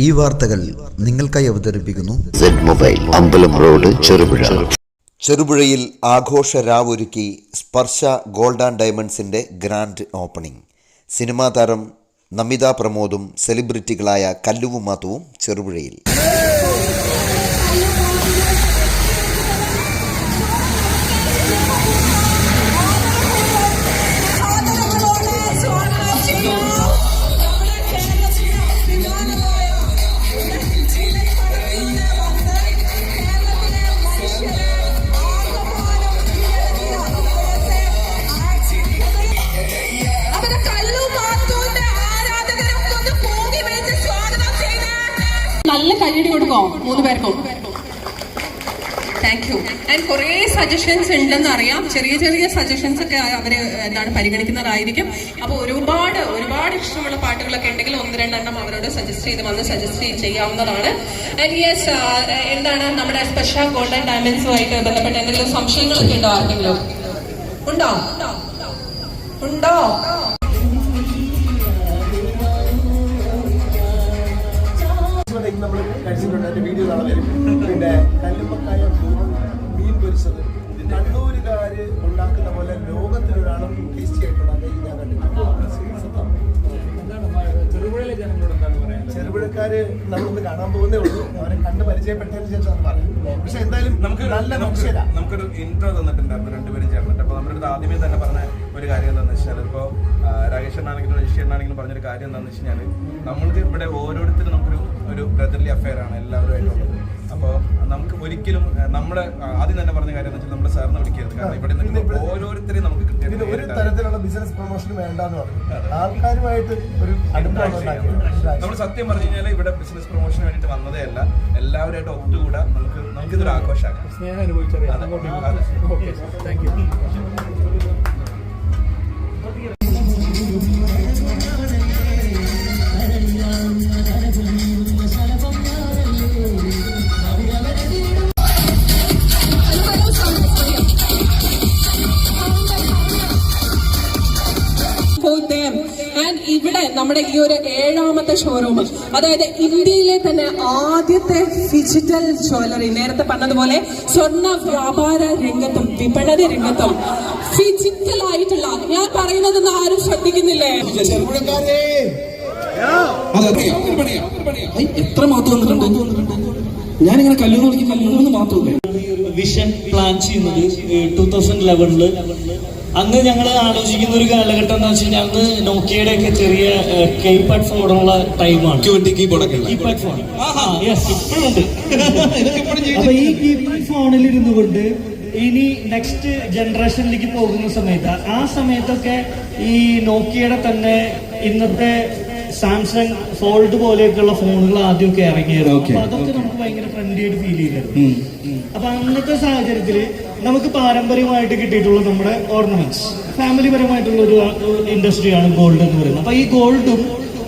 ഈ വാർത്തകൾ നിങ്ങൾക്കായി അവതരിപ്പിക്കുന്നു മൊബൈൽ അമ്പലം റോഡ് ചെറുപുഴ. ചെറുപുഴയിൽ ആഘോഷ രാവൊരുക്കി സ്പർശ ഗോൾഡ് ആൻഡ് ഡയമണ്ട്സിന്റെ ഗ്രാൻഡ് ഓപ്പണിംഗ്. സിനിമാ താരം നമിത പ്രമോദും സെലിബ്രിറ്റികളായ കല്ലുവും മാത്തുവും ചെറുപുഴയിൽ. നല്ല കയ്യടി കൊടുക്കോ 3 പേർക്കും. Thank you. ആൻഡ് കുറേ സജഷൻസ് ഉണ്ടെന്ന് അറിയാം. ചെറിയ ചെറിയ സജഷൻസ് ഒക്കെ അവര് പരിഗണിക്കുന്നതായിരിക്കും. അപ്പോൾ ഒരുപാട് ഇഷ്ടമുള്ള പാട്ടുകളൊക്കെ ഉണ്ടെങ്കിൽ 1-2 അവരോട് സജസ്റ്റ് ചെയ്യാവുന്നതാണ്. ആൻഡ് യെസ്, എന്താണ് നമ്മുടെ സ്പർശ ഗോൾഡ് ആൻഡ് ഡയമണ്ട്സുമായിട്ട് ബന്ധപ്പെട്ട് എന്തെങ്കിലും സംശയങ്ങളൊക്കെ ഉണ്ടോ? ആർക്കെങ്കിലും ഉണ്ടോ? നമ്മൾ കഴിച്ചിട്ടുണ്ട്. അതിന്റെ വീഡിയോ കാണാൻ. പിന്നെ കല്ലുമ്മക്കായ മീൻ പൊരിച്ചത് കണ്ണൂരുകാര് ഉണ്ടാക്കുന്ന പോലെ ലോകത്തിലൊരാളും ടേസ്റ്റി ആയിട്ടുണ്ടാക്കി ഞാൻ കണ്ടിട്ടുണ്ട്. ചെറുപുഴക്കാര് നമ്മളൊന്ന് കാണാൻ പോകുന്നേ ഉള്ളൂ. അവരെ കണ്ട് പരിചയപ്പെട്ടതിന് ശേഷം പറയും. പക്ഷെ എന്തായാലും നമുക്കൊരു ഇൻട്രോ തന്നിട്ടുണ്ടായിരുന്നു രണ്ടുപേരും ചേർന്നിട്ട്. അപ്പൊ നമ്മുടെ അടുത്ത് ആദ്യമേ തന്നെ പറഞ്ഞ ഒരു കാര്യം എന്താണെന്ന് വെച്ചാൽ, ഇപ്പോ രാകേഷനാണെങ്കിലും രജിഷനാണെങ്കിലും പറഞ്ഞൊരു കാര്യം എന്താണെന്ന് വെച്ച് കഴിഞ്ഞാൽ, നമ്മൾക്ക് ഇവിടെ ഓരോരുത്തരും നമുക്കൊരു ബ്രദർലി അഫെയർ ആണ് എല്ലാവരുമായിട്ടുള്ളത്. അപ്പോൾ നമുക്ക് ഒരിക്കലും നമ്മുടെ ആദ്യം തന്നെ പറഞ്ഞ കാര്യം എന്ന് വെച്ചാൽ നമ്മുടെ സാറിനെ വിളിക്കരുത്. കാരണം ഇവിടെ നിന്ന് ഓരോരുത്തരെയും നമുക്ക് കൃത്യമായിട്ട് ഒരു തരത്തിലുള്ള ബിസിനസ് പ്രൊമോഷൻ വേണ്ടെന്ന് പറഞ്ഞു. ആൾക്കാരുമായിട്ട് ഒരു നമ്മൾ സത്യം പറഞ്ഞു കഴിഞ്ഞാൽ ഇവിടെ ബിസിനസ് പ്രൊമോഷന് വേണ്ടിയിട്ട് വന്നതേ അല്ല, എല്ലാവരുമായിട്ട് ഒത്തുകൂടാ നമുക്കിതൊരു ആഘോഷമാക്കാം. സ്നേഹം അനുഭവിച്ചറിയാം. ഇവിടെ നമ്മുടെ ഈ ഒരു 7ാമത്തെ ഷോറൂം, അതായത് ഇന്ത്യയിലെ തന്നെ ആദ്യത്തെ ഡിജിറ്റൽ ജ്വല്ലറി, നേരത്തെ പറഞ്ഞതുപോലെ സ്വർണ്ണ വ്യാപാര രംഗത്തും വിപണന രംഗത്തും ഡിജിറ്റൽ ആയിട്ടുള്ള, ഞാൻ പറയുന്നതൊന്നും ആരും ശ്രദ്ധിക്കുന്നില്ലേ? എത്ര മാത്രം വന്നിട്ടുണ്ട്. ഞാനിങ്ങനെ കല്ലൂന്ന് വിളിക്കുന്ന മാത്രമല്ലേ വിഷൻ പ്ലാൻ ചെയ്യുന്നത് 2011 അന്ന് ഞങ്ങൾ ആലോചിക്കുന്ന ഒരു കാലഘട്ടം എന്താ വെച്ച് കഴിഞ്ഞാൽ, അന്ന് നോക്കിയയുടെ ഒക്കെ ചെറിയ കീപാഡ് ഫോണുള്ള ടൈമാണ്. കീപാഡ് ഫോൺ ഇപ്പോഴുണ്ട്. അപ്പൊ ഈ കീപാഡ് ഫോണിൽ ഇരുന്നു കൊണ്ട് ഇനി നെക്സ്റ്റ് ജനറേഷനിലേക്ക് പോകുന്ന സമയത്ത്, ആ സമയത്തൊക്കെ ഈ നോക്കിയയുടെ തന്നെ ഇന്നത്തെ സാംസങ് ഫോൾഡ് പോലെയൊക്കെയുള്ള ഫോണുകൾ ആദ്യമൊക്കെ ഇറങ്ങിയത്. അപ്പൊ അതൊക്കെ നമുക്ക് ഭയങ്കര ഫ്രണ്ട്ലി ആയിട്ട് ഫീൽ ചെയ്തിരുന്നു. അപ്പൊ അന്നത്തെ സാഹചര്യത്തിൽ നമുക്ക് പാരമ്പര്യമായിട്ട് കിട്ടിയിട്ടുള്ള നമ്മുടെ ഓർണമെന്റ്സ്, ഫാമിലി പരമായിട്ടുള്ള ഒരു ഇൻഡസ്ട്രിയാണ് ഗോൾഡ് എന്ന് പറയുന്നത്. അപ്പൊ ഈ ഗോൾഡും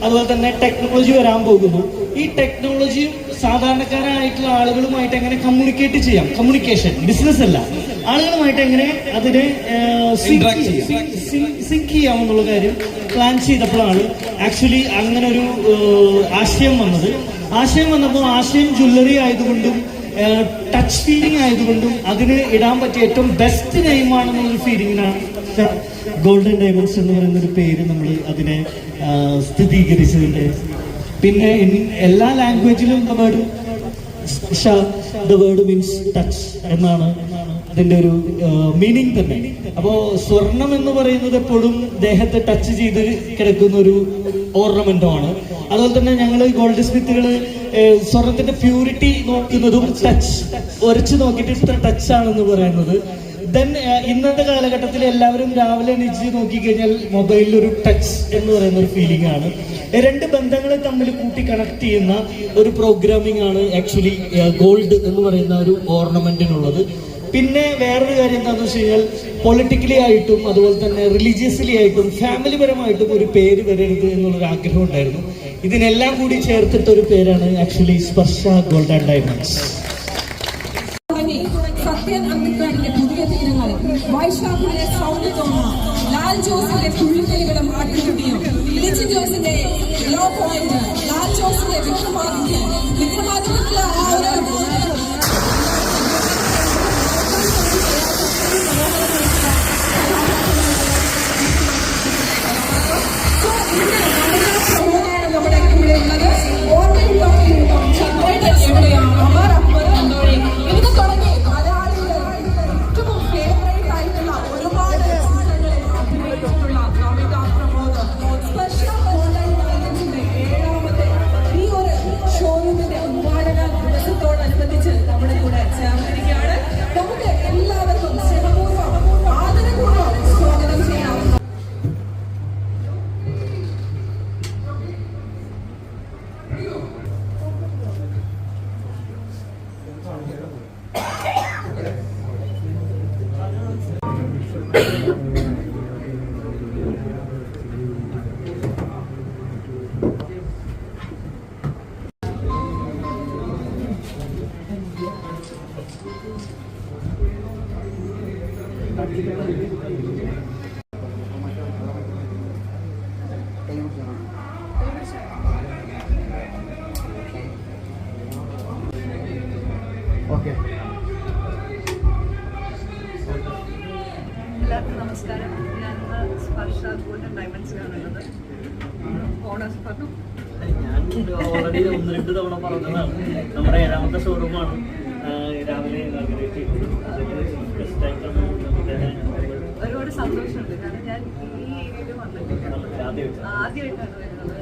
അതുപോലെ തന്നെ ടെക്നോളജി വരാൻ പോകുന്നു. ഈ ടെക്നോളജിയും സാധാരണക്കാരായിട്ടുള്ള ആളുകളുമായിട്ട് എങ്ങനെ കമ്മ്യൂണിക്കേറ്റ് ചെയ്യാം, കമ്മ്യൂണിക്കേഷൻ ബിസിനസ് അല്ല, ആളുകളുമായിട്ട് എങ്ങനെ അതിനെ സിങ്ക് ചെയ്യാമെന്നുള്ള കാര്യം പ്ലാൻ ചെയ്തപ്പോഴാണ് ആക്ച്വലി അങ്ങനെ ഒരു ആശയം വന്നപ്പോൾ ആശയം ജ്വല്ലറി ആയതുകൊണ്ടും ടച്ച് ഫീലിംഗ് ആയതുകൊണ്ടും അതിന് ഇടാൻ പറ്റിയ ഏറ്റവും ബെസ്റ്റ് നെയിമാണെന്നുള്ളൊരു ഫീലിംഗിനാണ് ഗോൾഡൻ ഡയമണ്ട്സ് എന്ന് പറയുന്ന ഒരു പേര് നമ്മൾ അതിനെ സ്ഥിരീകരിച്ചതിൻ്റെ. പിന്നെ എല്ലാ ലാംഗ്വേജിലും ദ വേർഡ് മീൻസ് ടച്ച് എന്നാണ് അതിന്റെ ഒരു മീനിങ് തന്നെ. അപ്പോ സ്വർണം എന്ന് പറയുന്നത് എപ്പോഴും ദേഹത്തെ ടച്ച് ചെയ്ത് കിടക്കുന്ന ഒരു ഓർണമെന്റുമാണ്. അതുപോലെ തന്നെ ഞങ്ങൾ ഗോൾഡ് സ്മിത്തുകൾ സ്വർണത്തിന്റെ പ്യൂരിറ്റി നോക്കുന്നതും ടച്ച് ഉരച്ചു നോക്കിയിട്ട് ഇത്ര ടച്ച് ആണെന്ന് പറയുന്നത്. ദെൻ ഇന്നത്തെ കാലഘട്ടത്തിൽ എല്ലാവരും രാവിലെ എണീച്ച് നോക്കിക്കഴിഞ്ഞാൽ മൊബൈലിൽ ഒരു ടച്ച് എന്ന് പറയുന്ന ഒരു ഫീലിംഗ് ആണ്. 2 ബന്ധങ്ങളെ തമ്മിൽ കൂട്ടി കണക്ട് ചെയ്യുന്ന ഒരു പ്രോഗ്രാമിംഗ് ആണ് ആക്ച്വലി ഗോൾഡ് എന്ന് പറയുന്ന ഒരു ഓർണമെന്റിനുള്ളത്. പിന്നെ വേറൊരു കാര്യം എന്താണെന്ന് വെച്ച് കഴിഞ്ഞാൽ, പൊളിറ്റിക്കലി ആയിട്ടും അതുപോലെ തന്നെ റിലീജിയസ്ലി ആയിട്ടും ഫാമിലി പരമായിട്ടും ഒരു പേര് വരരുത് എന്നുള്ളൊരു ആഗ്രഹം ഉണ്ടായിരുന്നു. ഇതിനെല്ലാം കൂടി ചേർത്തിട്ടൊരു പേരാണ് actually Sparsha gold and diamonds. Sathyan അന്തിക്കാടിന്റെ പുതിയ തീരങ്ങൾ, വൈശാഖിന്റെ സൗണ്ട് തോമ, ലാൽ ജോസിന്റെ പുള്ളിക്കളികളും ആട്ടിക്കുട്ടിയും, ലിജി ജോസിന്റെ ലോ പോയിന്റ്, ലാൽ ലാനോസിന്റെ വിക്രമാദിത്യൻ വിക്രമാദിത്യന്റെ ആ ഒരു നമ്മുടെ ഇവിടെ ഉള്ളത് ഓൺലൈൻ എവിടെയാണ് അമർ അക്ബർ എന്തോഴി ഇത് തുടങ്ങി മലയാളികളുടെ ഏറ്റവും ഫേവറേറ്റ് ആയിട്ടുള്ള ഒരുപാട് ചിത്രങ്ങളിൽ അഭിനയിച്ചിട്ടുള്ള നമിത പ്രമോദ് സ്പെഷ്യൽ ഓൺലൈൻ മാർക്കറ്റിന്റെ 7ാമത്തെ ഈ ഒരു ഷോറൂമിന്റെ ഉദ്ഘാടന ദിവസത്തോടനുബന്ധിച്ച് നമ്മുടെ കൂടെ ചേർന്നിരിക്കുകയാണ്. നമുക്ക് എല്ലാവർക്കും സ്നേഹപൂർവ്വം ആദരപൂർവ്വം സ്വാഗതം ചെയ്യാം. എല്ലാവർക്കും നമസ്കാരം. ഞാൻ സ്പർശ ഗോൾഡൻ ഡയമണ്ട്സിലാണുള്ളത്. ഓണേഴ്സ് പറഞ്ഞു. ഞാൻ ഓൾറെഡി 1-2 തവണ പറഞ്ഞതാണ്. നമ്മുടെ 7ാമത്തെ ഷോറൂമാണ് രാവിലെ ഇനാഗുറേറ്റ് ചെയ്തത്. ഒരുപാട് സന്തോഷമുണ്ട്. കാരണം ഞാൻ ഈ ഏരിയയിൽ വന്നിട്ടില്ല, ആദ്യമായിട്ടാണ് വരുന്നത്.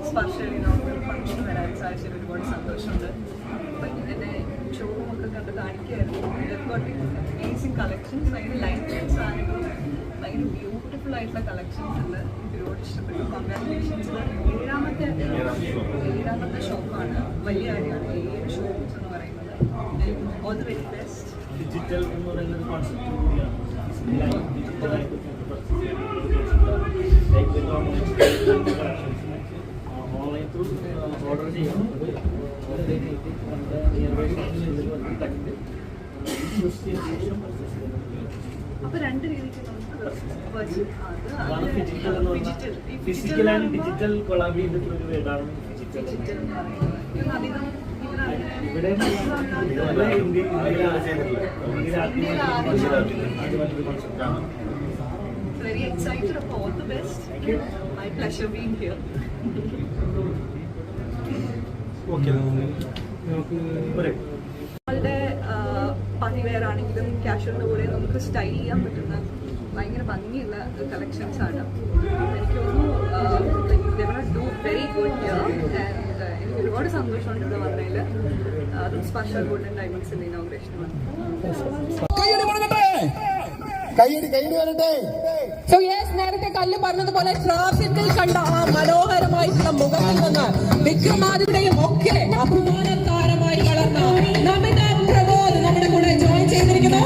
സ്പർശയുടെ ഇനോഗ്രൽ ഫംഗ്ഷൻ വരാൻ സാധിച്ചതിൽ ഒരുപാട് സന്തോഷമുണ്ട്. അപ്പം എൻ്റെ ഷോറൂമൊക്കെ കണ്ട് കാണിക്കുകയായിരുന്നു. അമേസിങ് കളക്ഷൻസ്, ഭയങ്കര ലൈറ്റ് വെയ്റ്റ്സ് ആണെങ്കിലും ഭയങ്കര ബ്യൂട്ടിഫുൾ ആയിട്ടുള്ള കളക്ഷൻസ് ഉണ്ട്. ഒരുപാട് ഇഷ്ടപ്പെട്ടു. കൺഗ്രാറ്റുലേഷൻസ്. 7ാമത്തെ ഷോപ്പാണ്. വലിയ കാര്യമാണ് 7 ഷോറൂംസ് എന്ന് പറയുന്നത്. All the very best. Digital എന്ന് പറയുന്ന കോൺസെപ്റ്റ് കൂടിയാണ്. ഓൺലൈൻ ത്രൂ ഓർഡർ ചെയ്യാം. അപ്പൊ 2 രീതിക്ക് നമുക്ക് ഫിസിക്കൽ ആൻഡ് ഡിജിറ്റൽ കൊളാബ് ചെയ്തിട്ടുള്ള ഒരു വീടാണ് ഡിജിറ്റൽ. അധികം ഇവിടെ very excited for all the best. My pleasure being here. നമ്മളുടെ പാർട്ടി വെയർ ആണെങ്കിലും കാഷ്വലിൻ്റെ കൂടെ നമുക്ക് സ്റ്റൈൽ ചെയ്യാൻ പറ്റുന്ന ഭയങ്കര ഭംഗിയുള്ള കളക്ഷൻസ് ആണ്. എനിക്ക് തോന്നുന്നു do very good here. And എനിക്ക് ഒരുപാട് സന്തോഷമുണ്ട് ഇവിടെ വന്നതിൽ. അതും സ്പർശ ഗോൾഡൻ ഡയമണ്ട്സിൻ്റെ ഇനോഗ്രേഷൻ വന്നു. So yes, നേരത്തെ കല്ല് പറഞ്ഞതുപോലെ ട്രാഫിക്കിൽ കണ്ട ആ മനോഹരമായിട്ടുള്ള മുഖത്തിൽ നിന്ന് വിക്രമാദിത്യയും ഒക്കെ അഭിമാന താരമായി വളർന്ന നമിത പ്രമോദ് നമ്മുടെ കൂടെ ജോയിൻ ചെയ്തിരിക്കുന്നു.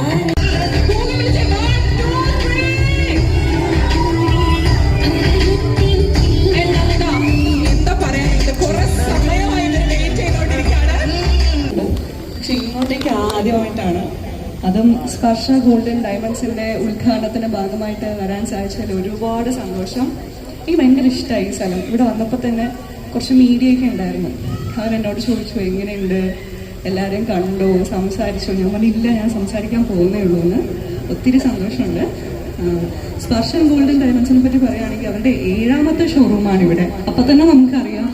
എന്താ പറയാനുള്ളത്, കുറെ സമയമായി വെയിറ്റ് ചെയ്തോണ്ടിരിക്കുകയാണ്. പക്ഷെ ഇങ്ങോട്ടേക്ക് ആദ്യമായിട്ടാണ്, അതും സ്പർശ ഗോൾഡൻ ഡയമണ്ട്സിൻ്റെ ഉദ്ഘാടനത്തിൻ്റെ ഭാഗമായിട്ട് വരാൻ സാധിച്ചതിൽ ഒരുപാട് സന്തോഷം. എനിക്ക് ഭയങ്കര ഇഷ്ടമായി ഈ സ്ഥലം. ഇവിടെ വന്നപ്പോൾ തന്നെ കുറച്ച് മീഡിയയൊക്കെ ഉണ്ടായിരുന്നു. അവരെന്നോട് ചോദിച്ചു എങ്ങനെയുണ്ട്, എല്ലാവരെയും കണ്ടോ, സംസാരിച്ചോ. ഞാൻ പറഞ്ഞില്ല, ഞാൻ സംസാരിക്കാൻ പോകുന്നേ ഉള്ളൂ എന്ന്. ഒത്തിരി സന്തോഷമുണ്ട്. സ്പർശ ഗോൾഡൻ ഡയമണ്ട്സിനെ പറ്റി പറയുകയാണെങ്കിൽ അവരുടെ 7ാമത്തെ ഷോറൂമാണ് ഇവിടെ. അപ്പം തന്നെ നമുക്കറിയാം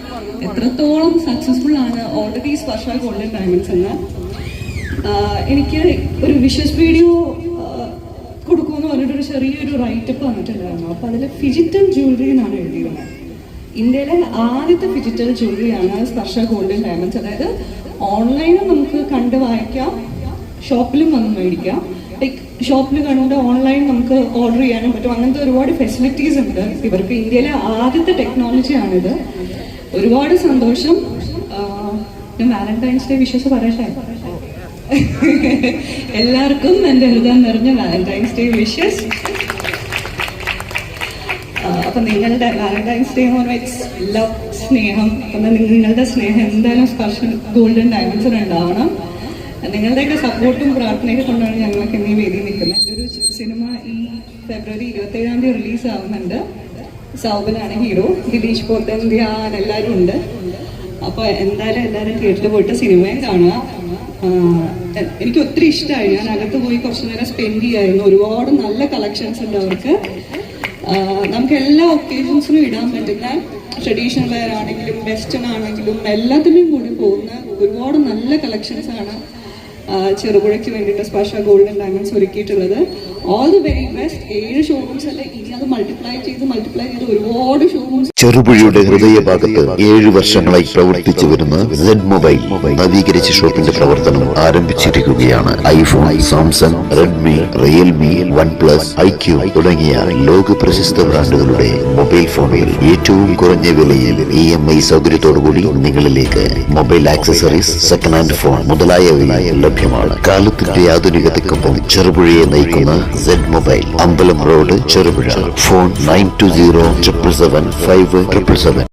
എത്രത്തോളം സക്സസ്ഫുൾ ആണ് ഓൾറെഡി സ്പർശ ഗോൾഡൻ ഡയമണ്ട്സ് എന്ന്. എനിക്ക് ഒരു വിഷ്വൽ വീഡിയോ കൊടുക്കുമെന്ന് പറഞ്ഞിട്ടൊരു ചെറിയൊരു റൈറ്റപ്പ് വന്നിട്ടുണ്ടായിരുന്നു. അപ്പോൾ അതിൽ ഫിജിറ്റൽ ജ്വല്ലറി എന്നാണ് എഴുതിയിരുന്നത്. ഇന്ത്യയിലെ ആദ്യത്തെ ഫിജിറ്റൽ ജ്വല്ലറിയാണ് സ്പർശ ഗോൾഡൻ ഡയമണ്ട്സ്. അതായത് ഓൺലൈനിൽ നമുക്ക് കണ്ട് വായിക്കാം, ഷോപ്പിലും വന്ന് മേടിക്കാം. ലൈക്ക് ഷോപ്പിൽ കണ്ട് ഓൺലൈൻ നമുക്ക് ഓർഡർ ചെയ്യാനും പറ്റും. അങ്ങനത്തെ ഒരുപാട് ഫെസിലിറ്റീസ് ഉണ്ട് ഇവർക്ക്. ഇന്ത്യയിലെ ആദ്യത്തെ ടെക്നോളജിയാണിത്. ഒരുപാട് സന്തോഷം. ഞാൻ വാലന്റൈൻസ് ഡേ വിഷസ് പറയട്ടെ. എല്ലാവർക്കും എൻ്റെ ഹൃദയം നിറഞ്ഞ വാലന്റൈൻസ് ഡേ വിഷസ്. അപ്പം നിങ്ങളുടെ വാലന്റൈൻസ് ഡേ എന്ന് പറഞ്ഞാൽ ഇറ്റ്സ് ലവ്, സ്നേഹം. അപ്പം നിങ്ങളുടെ സ്നേഹം എന്തായാലും സ്പർശ ഗോൾഡൻ ഡയമണ്ട്സിന് ഉണ്ടാവണം. നിങ്ങളുടെയൊക്കെ സപ്പോർട്ടും പ്രാർത്ഥനയൊക്കെ കൊണ്ടാണ് ഞങ്ങൾക്ക് ഇന്ന് ഈ വേദിയിൽ നിൽക്കുന്നത്. എൻ്റെ ഒരു സിനിമ ഈ ഫെബ്രുവരി 27 റിലീസ് ആവുന്നുണ്ട്. സൗബനാണ് ഹീറോ, ദിലീഷ് പോത്തൻ, ധ്യാൻ എല്ലാവരും ഉണ്ട്. അപ്പോൾ എന്തായാലും എല്ലാവരും തിയേറ്ററിൽ പോയിട്ട് സിനിമയും കാണുക. എനിക്ക് ഒത്തിരി ഇഷ്ടമായി. ഞാൻ അകത്ത് പോയി കുറച്ച് നേരം സ്പെൻഡ് ചെയ്യായിരുന്നു. ഒരുപാട് നല്ല കളക്ഷൻസ് ഉണ്ട് അവർക്ക്. നമുക്ക് എല്ലാ ഒക്കേഷൻസിനും ഇടാൻ പറ്റുന്ന ട്രഡീഷണൽ വെയർ ആണെങ്കിലും വെസ്റ്റേൺ ആണെങ്കിലും എല്ലാത്തിനും കൂടി പോകുന്ന ഒരുപാട് നല്ല കളക്ഷൻസ് ആണ് ചെറുപുഴയ്ക്ക് വേണ്ടിയിട്ട് സ്പർശ ഗോൾഡൻ ഡയമണ്ട്സ് ഒരുക്കിയിട്ടുള്ളത്. All the very best. 7 showrooms അല്ലേ, ഇനി അത് മൾട്ടിപ്ലൈ ചെയ്ത് ഒരുപാട് ഷോറൂംസ്. ചെറുപുഴയുടെ ഹൃദയഭാഗത്ത് 7 വർഷങ്ങളായി പ്രവർത്തിച്ചു വരുന്ന സെഡ് മൊബൈൽ നവീകരിച്ച ഷോപ്പിന്റെ പ്രവർത്തനം ആരംഭിച്ചിരിക്കുകയാണ്. IPhone, Samsung, Redmi, Realme, OnePlus, IQ തുടങ്ങിയ ലോക പ്രശസ്ത ബ്രാൻഡുകളുടെ മൊബൈൽ ഫോണുകൾ ഏറ്റവും കുറഞ്ഞ വിലയിൽ EMI സൗകര്യത്തോടുകൂടി നിങ്ങളിലേക്ക്. Mobile accessories, second hand phone മുതലായവ ലഭ്യമാണ്. കാലത്തിന്റെ ആധുനികതയ്ക്കൊപ്പം ചെറുപുഴയെ നയിക്കുന്ന സെഡ് മൊബൈൽ, അമ്പലം റോഡ്, ചെറുപുഴ. ഫോൺ 92077577.